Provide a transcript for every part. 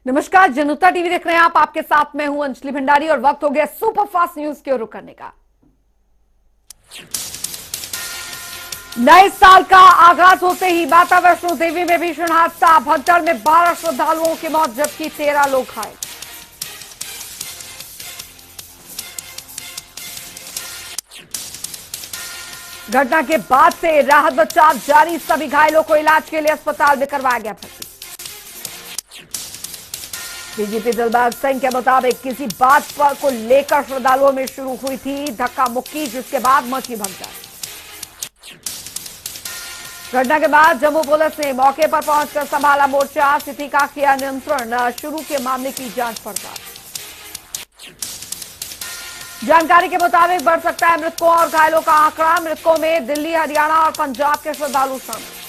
नमस्कार, जनता टीवी देख रहे हैं आप। आपके साथ मैं हूं अंजलि भंडारी और वक्त हो गया सुपरफास्ट न्यूज की ओर रुख करने का। नए साल का आगाज होते ही माता वैष्णो देवी में भीषण हादसा। भगदड़ में 12 श्रद्धालुओं की मौत जबकि 13 लोग घायल। घटना के बाद से राहत बचाव जारी। सभी घायलों को इलाज के लिए अस्पताल में करवाया गया भर्ती। डीजीपी दिलबाग सिंह के मुताबिक किसी बात पर को लेकर श्रद्धालुओं में शुरू हुई थी धक्का मुक्की, जिसके बाद मची भगदड़। घटना के बाद जम्मू पुलिस ने मौके पर पहुंचकर संभाला मोर्चा। स्थिति का किया नियंत्रण। शुरू के मामले की जांच पड़ताल। जानकारी के मुताबिक बढ़ सकता है मृतकों और घायलों का आंकड़ा। मृतकों में दिल्ली, हरियाणा और पंजाब के श्रद्धालु शामिल।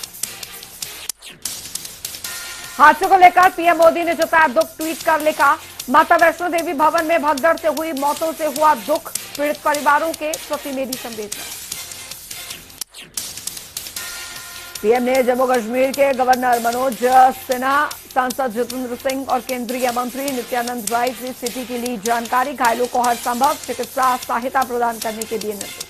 हादसे को लेकर पीएम मोदी ने जताया दुख। ट्वीट कर लिखा, माता वैष्णो देवी भवन में भगदड़ से हुई मौतों से हुआ दुख। पीड़ित परिवारों के प्रति मेरी संवेदना। पीएम ने जम्मू कश्मीर के गवर्नर मनोज सिन्हा, सांसद जितेंद्र सिंह और केंद्रीय मंत्री नित्यानंद राय से स्थिति की ली जानकारी। घायलों को हर संभव चिकित्सा सहायता प्रदान करने के दिए निर्देश।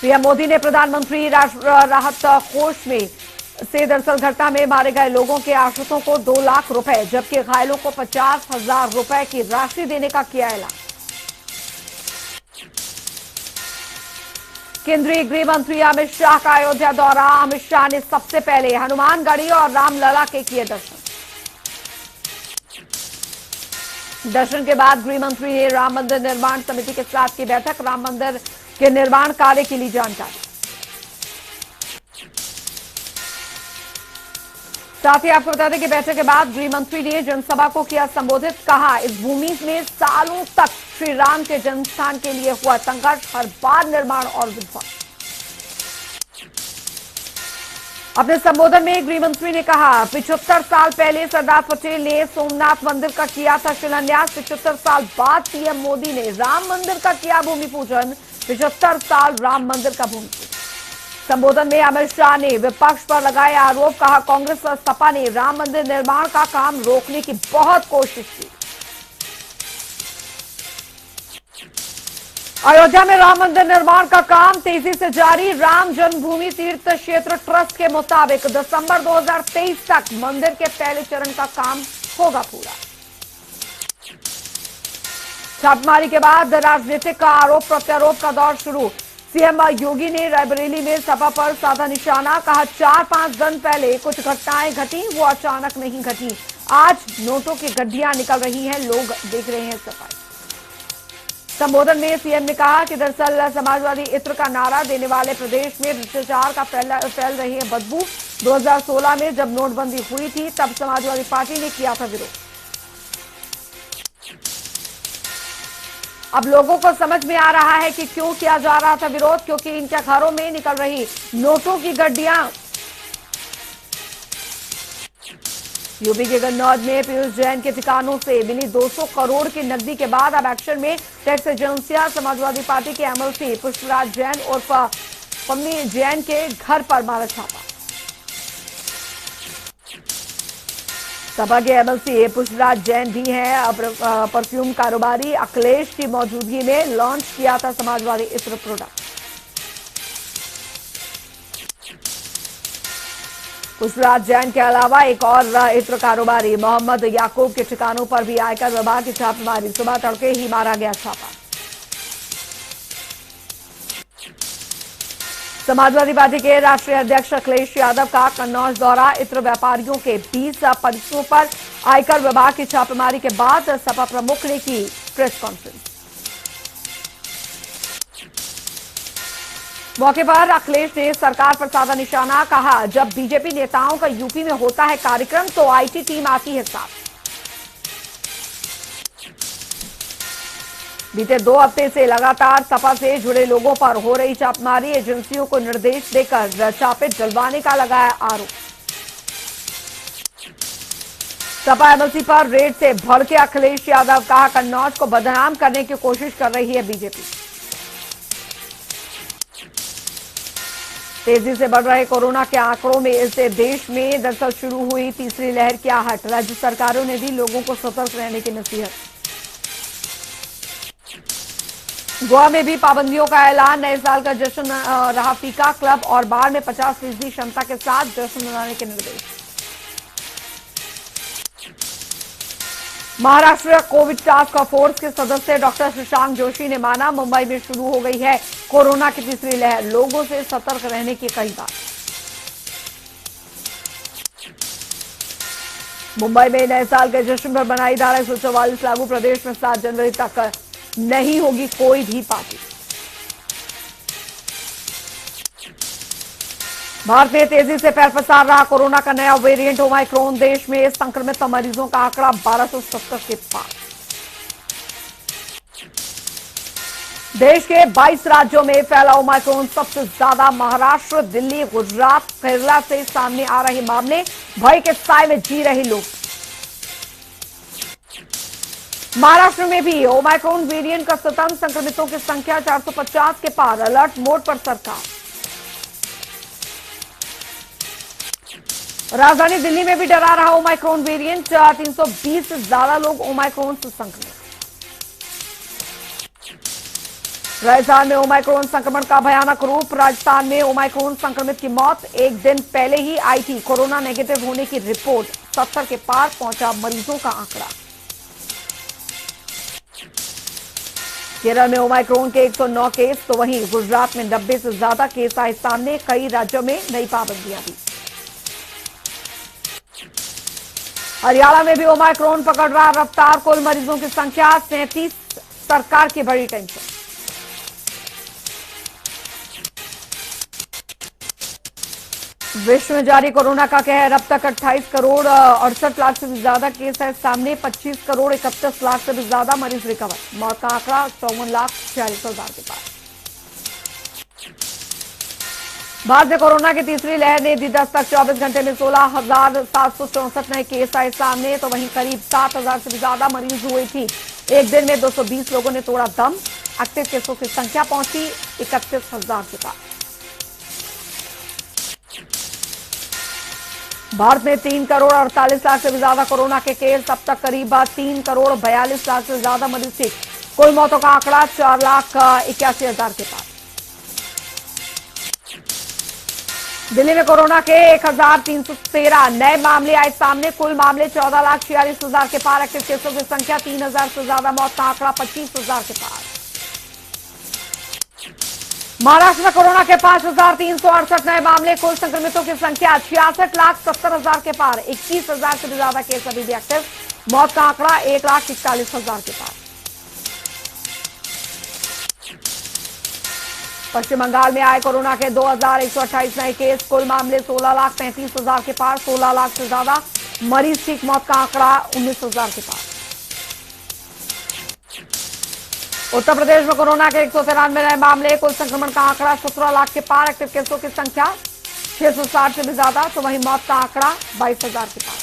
पीएम मोदी ने प्रधानमंत्री राहत कोष में से दरअसल घटना में मारे गए लोगों के आश्रितों को 2 लाख रुपए जबकि घायलों को 50,000 रुपए की राशि देने का किया ऐलान। केंद्रीय गृह मंत्री अमित शाह का अयोध्या दौरा। अमित शाह ने सबसे पहले हनुमानगढ़ी और रामलला के किए दर्शन। दर्शन के बाद गृह मंत्री ने राम मंदिर निर्माण समिति के साथ की बैठक। राम मंदिर के निर्माण कार्य की ली जानकारी। साथ ही आपको बता दें कि बैठक के बाद गृह मंत्री ने जनसभा को किया संबोधित। कहा, इस भूमि में सालों तक श्री राम के जन्मस्थान के लिए हुआ संघर्ष, हर बार निर्माण और विध्वंस। अपने संबोधन में गृह मंत्री ने कहा, 75 साल पहले सरदार पटेल ने सोमनाथ मंदिर का किया था शिलान्यास। 75 साल बाद पीएम मोदी ने राम मंदिर का किया भूमि पूजन। 75 साल राम मंदिर का भूमि पूजन। संबोधन में अमित शाह ने विपक्ष पर लगाए आरोप। कहा, कांग्रेस और सपा ने राम मंदिर निर्माण का काम रोकने की बहुत कोशिश की। अयोध्या में राम मंदिर निर्माण का काम तेजी से जारी। राम जन्मभूमि तीर्थ क्षेत्र ट्रस्ट के मुताबिक दिसंबर 2023 तक मंदिर के पहले चरण का काम होगा पूरा। छापेमारी के बाद राजनीतिक का आरोप प्रत्यारोप का दौर शुरू। सीएम योगी ने रायबरेली में सपा पर साधा निशाना। कहा, 4-5 दिन पहले कुछ घटनाएं घटी, वो अचानक नहीं घटी। आज नोटों की गड्डियां निकल रही हैं, लोग देख रहे हैं सफाई। संबोधन में सीएम ने कहा कि दरअसल समाजवादी इत्र का नारा देने वाले प्रदेश में भ्रष्टाचार का फैल रही है बदबू। 2016 में जब नोटबंदी हुई थी तब समाजवादी पार्टी ने किया था विरोध। अब लोगों को समझ में आ रहा है कि क्यों किया जा रहा था विरोध, क्योंकि इनके घरों में निकल रही नोटों की गड्डियां। यूपी के गन्नौज में पीयूष जैन के ठिकानों से मिली 200 करोड़ की नकदी के बाद अब एक्शन में टैक्स एजेंसियां। समाजवादी पार्टी के एमएलसी पुष्पराज जैन और पम्मी जैन के घर पर मारा छापा। सपा के एमएलसी पुष्पराज जैन भी हैं। अब परफ्यूम कारोबारी अखिलेश की मौजूदगी में लॉन्च किया था समाजवादी इत्र प्रोडक्ट। पुष्पराज जैन के अलावा एक और इत्र कारोबारी मोहम्मद याकूब के ठिकानों पर भी आयकर विभाग की छापेमारी। सुबह तड़के ही मारा गया छापा। समाजवादी पार्टी के राष्ट्रीय अध्यक्ष अखिलेश यादव का कन्नौज दौरा। इत्र व्यापारियों के 20 परिसरों पर आयकर विभाग की छापेमारी के बाद सपा प्रमुख ने की प्रेस कॉन्फ्रेंस। मौके पर अखिलेश ने सरकार पर साधा निशाना। कहा, जब बीजेपी नेताओं का यूपी में होता है कार्यक्रम तो आईटी टीम आती है साथ। बीते 2 हफ्ते से लगातार सपा से जुड़े लोगों पर हो रही छापेमारी। एजेंसियों को निर्देश देकर छापे डलवाने का लगाया आरोप। सपा एमएलसी पर रेड से भड़के अखिलेश यादव। कहा, कन्नौज को बदनाम करने की कोशिश कर रही है बीजेपी। तेजी से बढ़ रहे कोरोना के आंकड़ों में इससे देश में दरअसल शुरू हुई तीसरी लहर की आहट। राज्य सरकारों ने दी लोगों को सतर्क रहने की नसीहत। गोवा में भी पाबंदियों का ऐलान। नए साल का जश्न रहा फीका। क्लब और बार में 50% क्षमता के साथ जश्न मनाने के निर्देश। महाराष्ट्र कोविड टास्क फोर्स के सदस्य डॉक्टर शशांक जोशी ने माना, मुंबई में शुरू हो गई है कोरोना की तीसरी लहर, लोगों से सतर्क रहने की कही बात। मुंबई में नए साल के जश्न पर बनाई धारा 144 लागू। प्रदेश में 7 जनवरी तक नहीं होगी कोई भी पार्टी। भारत में तेजी से पैर पसार रहा कोरोना का नया वेरिएंट ओमाइक्रॉन। देश में संक्रमित मरीजों का आंकड़ा 1270 के पार। देश के 22 राज्यों में फैला ओमाइक्रॉन सबसे ज्यादा। महाराष्ट्र, दिल्ली, गुजरात, केरला से सामने आ रहे मामले। भय के साए में जी रहे लोग। महाराष्ट्र में भी ओमाइक्रॉन वेरिएंट का सतत। संक्रमितों की संख्या 450 के पार। अलर्ट मोड पर सरकार। राजधानी दिल्ली में भी डरा रहा ओमाइक्रॉन वेरिएंट। 320 से ज्यादा लोग ओमाइक्रॉन से संक्रमित। राजस्थान में ओमाइक्रॉन संक्रमण का भयानक रूप। राजस्थान में ओमाइक्रॉन संक्रमित की मौत एक दिन पहले ही आई थी। कोरोना नेगेटिव होने की रिपोर्ट। 70 के पार पहुंचा मरीजों का आंकड़ा। केरल में ओमाइक्रॉन के 109 केस, तो वहीं गुजरात में 90 से ज्यादा केस आए सामने। कई राज्यों में नई पाबंदियां भी। हरियाणा में भी ओमाइक्रॉन पकड़ रहा रफ्तार। कुल मरीजों की संख्या 37। सरकार की बड़ी टेंशन। विश्व में जारी कोरोना का कहर। अब तक 28 करोड़ 68 लाख से भी ज्यादा केस है सामने। 25 करोड़ 31 लाख से भी ज्यादा मरीज रिकवर। मौत का आंकड़ा 54,46,000 के पास। भारत में कोरोना की तीसरी लहर ने दी दस्तक। 24 घंटे में 16,764 नए केस आए सामने, तो वहीं करीब 7,000 से भी ज्यादा मरीज हुए थी। एक दिन में 220 लोगों ने तोड़ा दम। एक्टिव केसों की संख्या पहुंची 31,000 के पास। भारत में 3 करोड़ 48 लाख से भी ज्यादा कोरोना के केस। अब तक करीब 3 करोड़ 42 लाख से ज्यादा मरीज ठीक। कुल मौतों का आंकड़ा 4,81,000 के पास। दिल्ली में कोरोना के 1,313 नए मामले आए सामने। कुल मामले 14,46,000 के पार। एक्टिव केसों की संख्या 3,000 से ज्यादा। मौत का आंकड़ा 25,000 के पार। महाराष्ट्र में कोरोना के 5,368 नए मामले। कुल संक्रमितों की संख्या 66,70,000 के पार। 21,000 से भी ज्यादा केस अभी भी एक्टिव। मौत का आंकड़ा 1,41,000 के पार। पश्चिम बंगाल में आए कोरोना के 2,128 नए केस। कुल मामले 16,35,000 के पार। 16 लाख से ज्यादा मरीज ठीक। मौत का आंकड़ा 19,000 के पार। उत्तर प्रदेश में कोरोना के 193 नए मामले। कुल संक्रमण का आंकड़ा 17 लाख के पार। एक्टिव केसों की संख्या 660 से भी ज्यादा, तो वहीं मौत का आंकड़ा 22,000 के पार।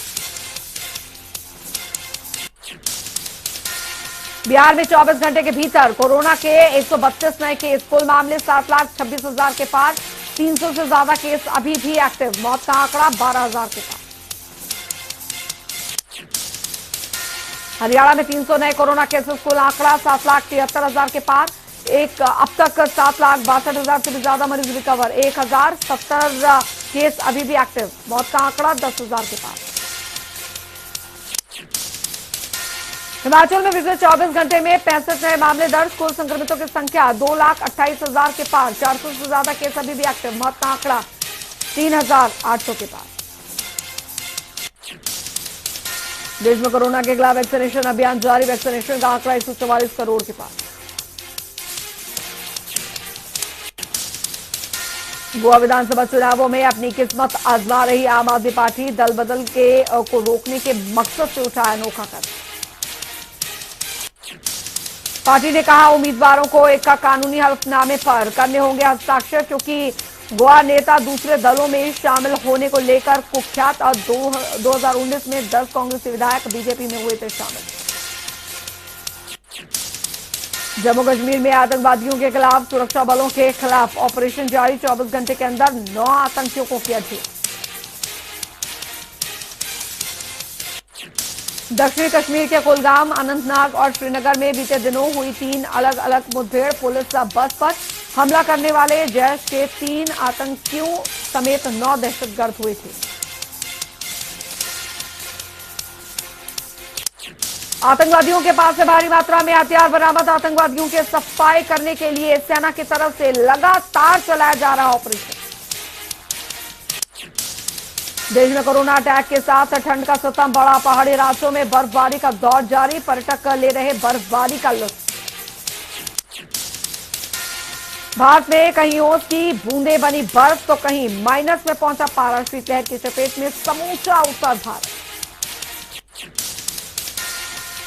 बिहार में 24 घंटे के भीतर कोरोना के 132 नए केस। कुल मामले 7,26,000 के पार। 300 से ज्यादा केस अभी भी एक्टिव। मौत का आंकड़ा 12,000 के पार। हरियाणा में 300 नए कोरोना केसेस। कुल आंकड़ा 7,73,000 के पार। अब तक 7,62,000 से भी ज्यादा मरीज रिकवर। 1,070 केस अभी भी एक्टिव। मौत का आंकड़ा 10,000 के पार। हिमाचल में पिछले 24 घंटे में 65 नए मामले दर्ज। कुल संक्रमितों की संख्या 2,28,000 के पार। 400 से ज्यादा केस अभी भी एक्टिव। मौत का आंकड़ा 3,800 के पार। देश में कोरोना के खिलाफ वैक्सीनेशन अभियान जारी। वैक्सीनेशन का आंकड़ा 144 करोड़ के पार। गोवा विधानसभा चुनावों में अपनी किस्मत आजमा रही आम आदमी पार्टी। दल बदल को रोकने के मकसद से उठाया अनोखा कदम। पार्टी ने कहा उम्मीदवारों को एक का कानूनी हलफनामे पर करने होंगे हस्ताक्षर, क्योंकि गोवा नेता दूसरे दलों में शामिल होने को लेकर कुख्यात और 2019 में 10 कांग्रेसी विधायक बीजेपी में हुए थे शामिल। जम्मू कश्मीर में आतंकवादियों के खिलाफ सुरक्षा बलों के खिलाफ ऑपरेशन जारी। 24 घंटे के अंदर 9 आतंकियों को किया ढेर। दक्षिणी कश्मीर के कुलगाम, अनंतनाग और श्रीनगर में बीते दिनों हुई 3 अलग अलग मुठभेड़। पुलिस बस पर हमला करने वाले जैश के 3 आतंकियों समेत 9 दहशतगर्द हुए थे। आतंकवादियों के पास से भारी मात्रा में हथियार बरामद। आतंकवादियों के सफाई करने के लिए सेना की तरफ से लगातार चलाया जा रहा ऑपरेशन। देश में कोरोना अटैक के साथ ठंड का सितम बढ़ा। पहाड़ी राज्यों में बर्फबारी का दौर जारी। पर्यटक ले रहे बर्फबारी का लुत्फ। भारत में कहीं ओस की बूंदें बनी बर्फ तो कहीं माइनस में पहुंचा पारा। शीतलहर की चपेट में समूचा उत्तर भारत।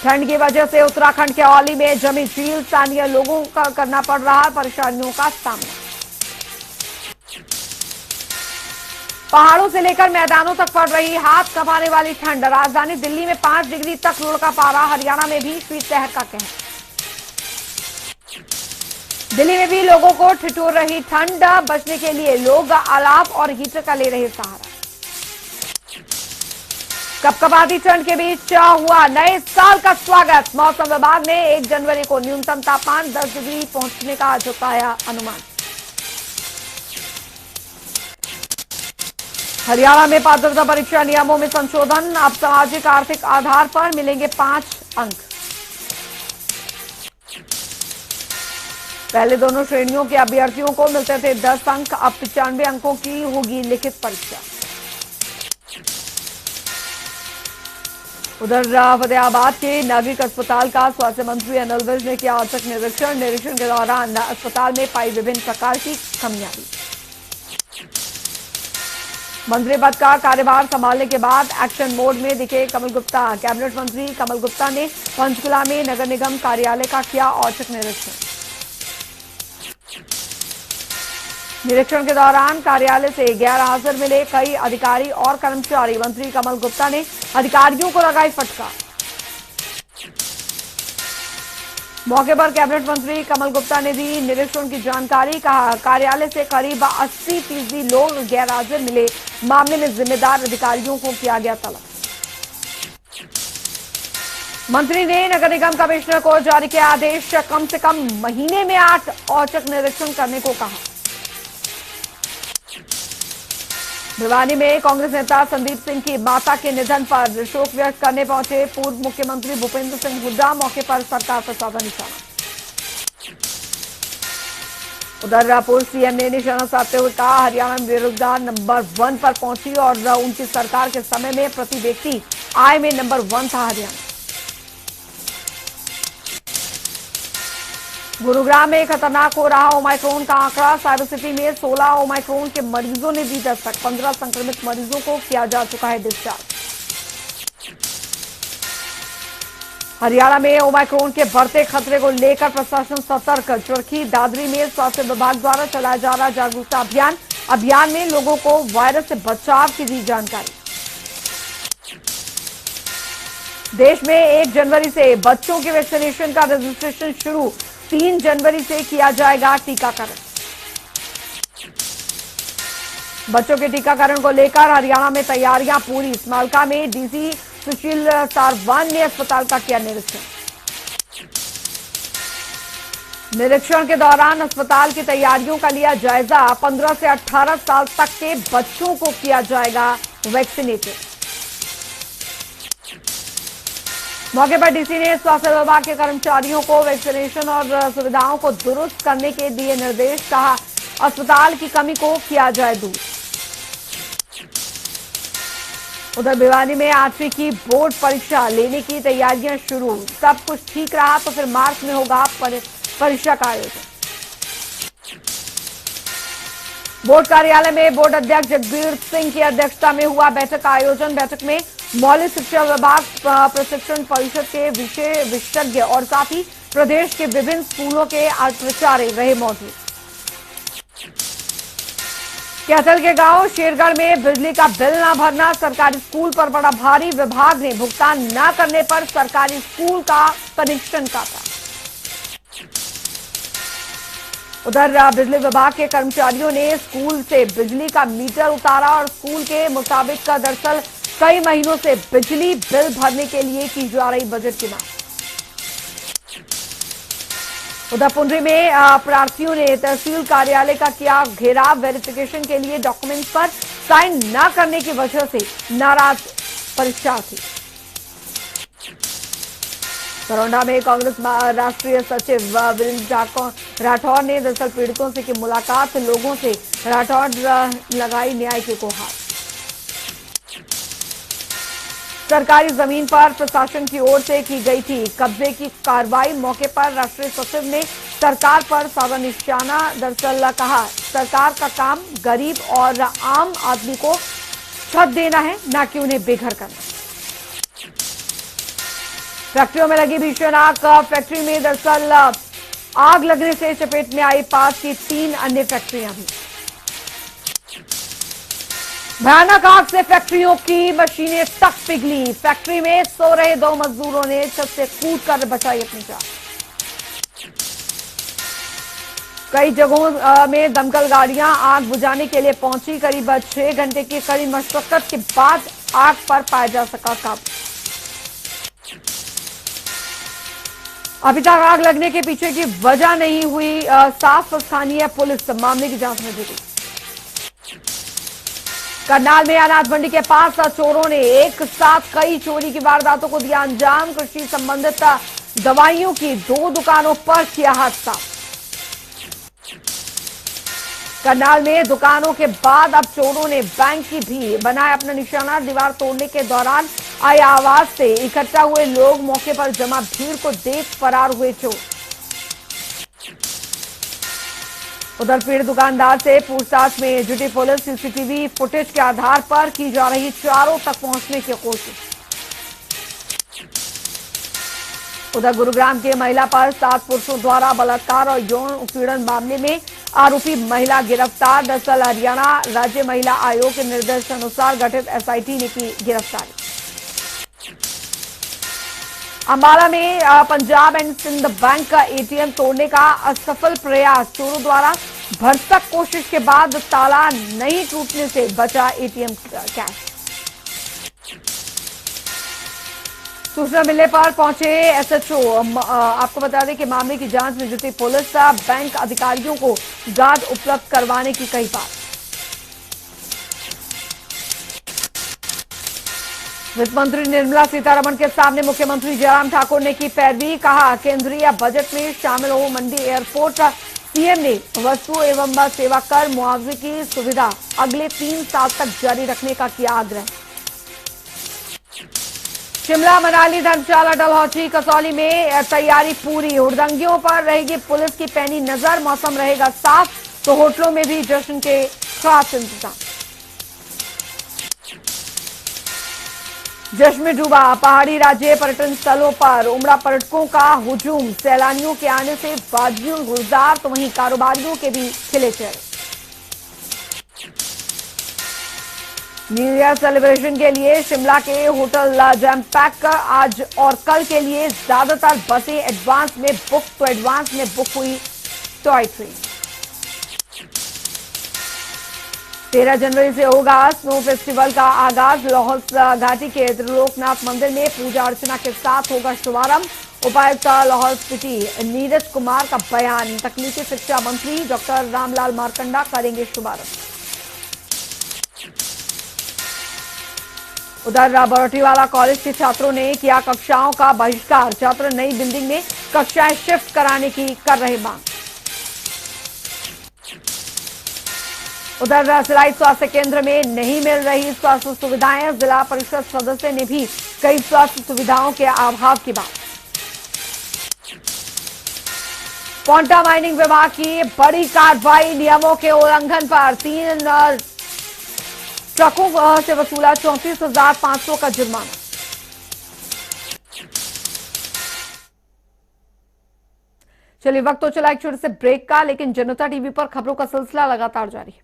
ठंड की वजह से उत्तराखंड के औली में जमी झील। स्थानीय लोगों का करना पड़ रहा परेशानियों का सामना। पहाड़ों से लेकर मैदानों तक पड़ रही हाथ कंपाने वाली ठंड। राजधानी दिल्ली में 5 डिग्री तक लुढ़का पारा। हरियाणा में भी शीतलहर का कहर। दिल्ली में भी लोगों को ठिठुर रही ठंड। बचने के लिए लोग अलाव और हीटर का ले रहे सहारा। कपकपाती ठंड के बीच हुआ नए साल का स्वागत। मौसम विभाग ने 1 जनवरी को न्यूनतम तापमान 10 डिग्री पहुंचने का जताया अनुमान। हरियाणा में पात्रता परीक्षा नियमों में संशोधन। अब सामाजिक आर्थिक आधार पर मिलेंगे 5 अंक। पहले दोनों श्रेणियों के अभ्यर्थियों को मिलते थे 10 अंक। अब 95 अंकों की होगी लिखित परीक्षा। उधर फतेहाबाद के नागरिक अस्पताल का स्वास्थ्य मंत्री अनिल विज ने किया औचक निरीक्षण। निरीक्षण के दौरान अस्पताल में पाई विभिन्न प्रकार की कमियां। मंत्री पद का कार्यभार संभालने के बाद एक्शन मोड में दिखे कमल गुप्ता। कैबिनेट मंत्री कमल गुप्ता ने पंचकुला में नगर निगम कार्यालय का किया औचक निरीक्षण। निरीक्षण के दौरान कार्यालय से गैर हाजिर मिले कई अधिकारी और कर्मचारी। मंत्री कमल गुप्ता ने अधिकारियों को लगाई फटकार। मौके पर कैबिनेट मंत्री कमल गुप्ता ने दी निरीक्षण की जानकारी। कहा कार्यालय से करीब 80% लोग गैर हाजिर मिले। मामले में जिम्मेदार अधिकारियों को किया गया तलब। मंत्री ने नगर निगम कमिश्नर को जारी किया आदेश। कम से कम महीने में 8 औचक निरीक्षण करने को कहा। भिवानी में कांग्रेस नेता संदीप सिंह की माता के निधन पर शोक व्यक्त करने पहुंचे पूर्व मुख्यमंत्री भूपेंद्र सिंह हुड्डा। मौके पर सरकार पर साधा निशाना। उधर पूर्व सीएम ने निशाना साधते हुए कहा हरियाणा में बेरोजगार नंबर 1 पर पहुंची और उनकी सरकार के समय में प्रति व्यक्ति आय में नंबर 1 था हरियाणा। गुरुग्राम में खतरनाक हो रहा ओमाइक्रोन का आंकड़ा। साइबर सिटी में 16 ओमाइक्रोन के मरीजों ने दी दस्तक। 15 संक्रमित मरीजों को किया जा चुका है डिस्चार्ज। हरियाणा में ओमाइक्रोन के बढ़ते खतरे को लेकर प्रशासन सतर्क। चरखी दादरी में स्वास्थ्य विभाग द्वारा चलाया जा रहा जागरूकता अभियान। अभियान में लोगों को वायरस से बचाव की दी जानकारी। देश में 1 जनवरी से बच्चों के वैक्सीनेशन का रजिस्ट्रेशन शुरू। 3 जनवरी से किया जाएगा टीकाकरण। बच्चों के टीकाकरण को लेकर हरियाणा में तैयारियां पूरी। स्मालका में डीसी सुशील सारवान ने अस्पताल का किया निरीक्षण। निरीक्षण के दौरान अस्पताल की तैयारियों का लिया जायजा। 15 से 18 साल तक के बच्चों को किया जाएगा वैक्सीनेटेड। मौके पर डीसी ने स्वास्थ्य विभाग के कर्मचारियों को वैक्सीनेशन और सुविधाओं को दुरुस्त करने के दिए निर्देश। कहा अस्पताल की कमी को किया जाए दूर। उधर भिवानी में 8वीं की बोर्ड परीक्षा लेने की तैयारियां शुरू। सब कुछ ठीक रहा तो फिर मार्च में होगा परीक्षा का आयोजन। बोर्ड कार्यालय में बोर्ड अध्यक्ष जगबीर सिंह की अध्यक्षता में हुआ बैठक का आयोजन। बैठक में मौलिक शिक्षा विभाग, प्रशिक्षण परिषद के विशेषज्ञ और साथ ही प्रदेश के विभिन्न स्कूलों के प्राचार्य रहे मौजूद। कैथल के गांव शेरगढ़ में बिजली का बिल न भरना सरकारी स्कूल पर बड़ा भारी। विभाग ने भुगतान न करने पर सरकारी स्कूल का कनेक्शन काटा। उधर बिजली विभाग के कर्मचारियों ने स्कूल से बिजली का मीटर उतारा और स्कूल के मुताबिक का दरअसल कई महीनों से बिजली बिल भरने के लिए की जा रही बजट की मांग। उधर पुंडरी में प्रार्थियों ने तहसील कार्यालय का किया घेराव। वेरिफिकेशन के लिए डॉक्यूमेंट्स पर साइन न करने की वजह से नाराज परीक्षार्थी। बरौंडा में कांग्रेस राष्ट्रीय सचिव वीरेंद्र राठौर ने दरअसल पीड़ितों से की मुलाकात। लोगों से राठौर लगाई न्याय की गुहार। सरकारी जमीन पर प्रशासन की ओर से की गई थी कब्जे की कार्रवाई। मौके पर राष्ट्रीय सचिव ने सरकार पर साधा निशाना। दरअसल कहा, सरकार का काम गरीब और आम आदमी को छत देना है, न कि उन्हें बेघर करना। फैक्ट्रियों में लगी भीषण आग। फैक्ट्री में दरअसल आग लगने से चपेट में आई पास की 3 अन्य फैक्ट्रियां भी। भयानक आग से फैक्ट्रियों की मशीनें तक पिघली। फैक्ट्री में सो रहे 2 मजदूरों ने छत से कूदकर बचाई अपनी जान। कई जगहों में दमकल गाड़ियां आग बुझाने के लिए पहुंची। करीब 6 घंटे की कड़ी मशक्कत के बाद आग पर पाया जा सका काबू। अभी तक आग लगने के पीछे की वजह नहीं हुई साफ। स्थानीय पुलिस मामले की जांच में जुटी। करनाल में अनाज मंडी के पास चोरों ने एक साथ कई चोरी की वारदातों को दिया अंजाम। कृषि संबंधित दवाइयों की 2 दुकानों पर किया हादसा। करनाल में दुकानों के बाद अब चोरों ने बैंक की भी बनाया अपना निशाना। दीवार तोड़ने के दौरान आई आवाज से इकट्ठा हुए लोग मौके पर जमा भीड़ को देख फरार हुए चोर। उधर पीड़ित दुकानदार से पूछताछ में जुटी पुलिस। सीसीटीवी फुटेज के आधार पर की जा रही चारों तक पहुंचने की कोशिश। उधर गुरुग्राम के महिला पर 7 पुरुषों द्वारा बलात्कार और यौन उत्पीड़न मामले में आरोपी महिला गिरफ्तार। दरअसल हरियाणा राज्य महिला आयोग के निर्देशानुसार गठित एसआईटी ने की गिरफ्तारी। अंबाला में पंजाब एंड सिंध बैंक का एटीएम तोड़ने का असफल प्रयास। चोरों द्वारा भरसक कोशिश के बाद ताला नहीं टूटने से बचा एटीएम कैश। सूचना मिलने पर पहुंचे एसएचओ। आपको बता दें कि मामले की जांच में जुटी पुलिस बैंक अधिकारियों को गार्ड उपलब्ध करवाने की कही बात। वित्त मंत्री निर्मला सीतारमण के सामने मुख्यमंत्री जयराम ठाकुर ने की पैरवी। कहा, केंद्रीय बजट में शामिल हो मंडी एयरपोर्ट। सीएम ने वस्तु एवं सेवा कर मुआवजे की सुविधा अगले 3 साल तक जारी रखने का किया आग्रह। शिमला, मनाली, धर्मशाला, डलहौजी, कसौली में तैयारी पूरी। हुड़दंगियों पर रहेगी पुलिस की पैनी नजर। मौसम रहेगा साफ तो होटलों में भी जश्न के खास इंतजाम। जश्न में डूबा पहाड़ी राज्य पर्यटन स्थलों पर उमड़ा पर्यटकों का हुजूम। सैलानियों के आने से वादियों गुलजार तो वहीं कारोबारियों के भी खिले चेहरे। न्यू ईयर सेलिब्रेशन के लिए शिमला के होटल जैम पैक। आज और कल के लिए ज्यादातर बसें एडवांस में बुक। तो एडवांस में बुक हुई टॉय ट्रेन। 13 जनवरी से होगा स्नो फेस्टिवल का आगाज। लाहौल घाटी के त्रिलोकनाथ मंदिर में पूजा अर्चना के साथ होगा शुभारंभ। उपायुक्त लाहौल स्पीति नीरज कुमार का बयान। तकनीकी शिक्षा मंत्री डॉक्टर रामलाल मारकंडा करेंगे शुभारंभ। उधर बरोटीवाला कॉलेज के छात्रों ने किया कक्षाओं का बहिष्कार। छात्र नई बिल्डिंग में कक्षाएं शिफ्ट कराने की कर रहे मांग। उधर सिलाई स्वास्थ्य केंद्र में नहीं मिल रही स्वास्थ्य सुविधाएं। जिला परिषद सदस्य ने भी कई स्वास्थ्य सुविधाओं के अभाव की बात। कोंटा माइनिंग विभाग की बड़ी कार्रवाई। नियमों के उल्लंघन पर 3 ट्रकों से वसूला 34,500 का जुर्माना। चलिए, वक्त तो चला एक छोटे से ब्रेक का, लेकिन जनता टीवी पर खबरों का सिलसिला लगातार जारी है।